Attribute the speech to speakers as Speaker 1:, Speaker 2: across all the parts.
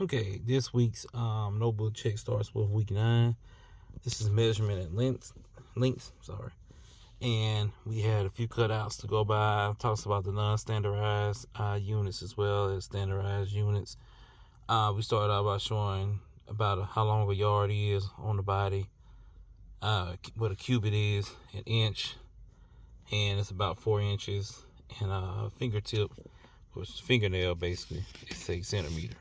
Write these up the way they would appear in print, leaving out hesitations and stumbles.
Speaker 1: Okay, this week's notebook check starts with week 9. This is measurement and lengths, and we had a few cutouts to go by. Talks about the non-standardized units as well as standardized units. We started out by showing about how long a yard is on the body, what a cubit is, an inch, and it's about 4 inches, and a fingertip, which is fingernail basically, it's a centimeter.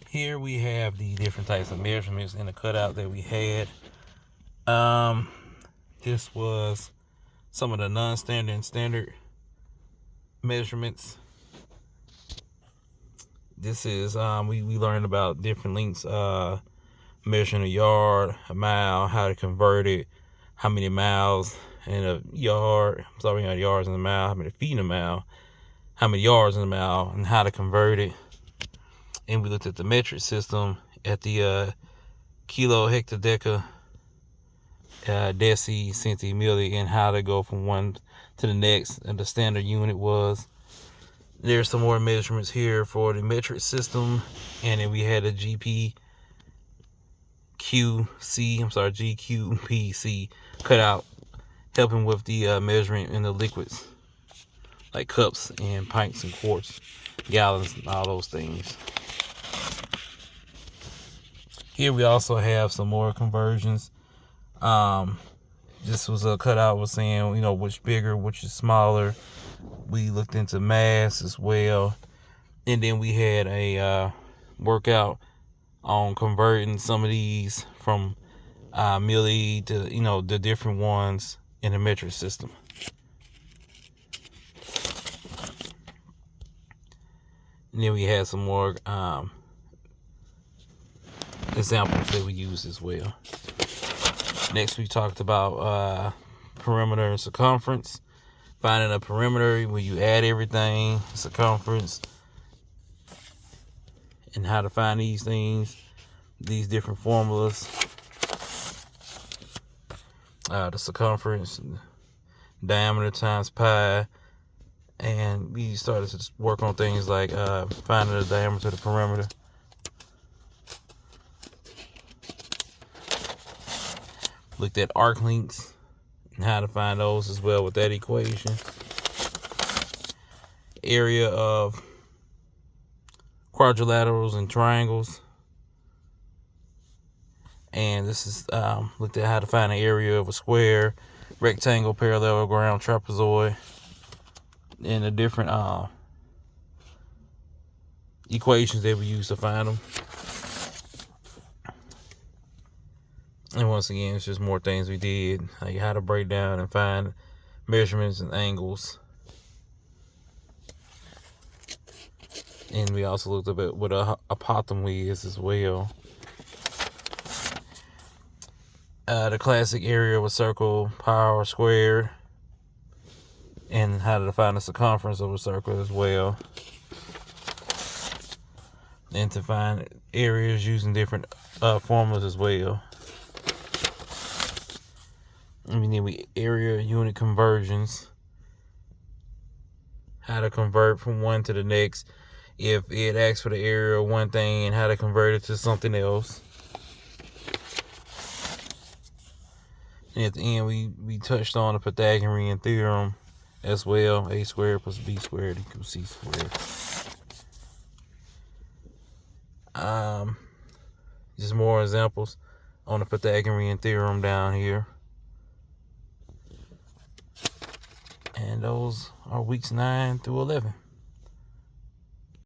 Speaker 1: Here we have the different types of measurements in the cutout that we had. This was some of the non-standard and standard measurements. This is we learned about different lengths, measuring a yard, a mile, how to convert it, how many miles in a yard, not yards in a mile, how many feet in a mile, how many yards in a mile, and how to convert it. And we looked at the metric system at the kilo, hectodeca, deci, centi, milli, and how to go from one to the next. And the standard unit was. There's some more measurements here for the metric system, and then we had a GQPC cut out, helping with the measuring in the liquids, like cups and pints and quarts, gallons, and all those things. Here we also have some more conversions. This was a cutout was saying, which bigger, which is smaller. We looked into mass as well. And then we had a workout on converting some of these from milli to, the different ones in the metric system. And then we had some more examples that we used as well. Next, we talked about perimeter and circumference. Finding a perimeter where you add everything, circumference, and how to find these things, these different formulas. The circumference, diameter times pi, and we started to work on things like finding the diameter of the perimeter. Looked at arc lengths and how to find those as well with that equation. Area of quadrilaterals and triangles. And this is looked at how to find the area of a square, rectangle, parallelogram, trapezoid, and the different equations that we use to find them. And once again, it's just more things we did, like how to break down and find measurements and angles. And we also looked at what a apothem is as well. The classic area of a circle, pi or square, and how to find the circumference of a circle as well. And to find areas using different formulas as well. And then we area unit conversions, how to convert from one to the next if it asks for the area of one thing, and how to convert it to something else. And at the end, we touched on the Pythagorean theorem as well. A squared plus b squared equals c squared. Just more examples on the Pythagorean theorem down here. And those are weeks 9 through 11.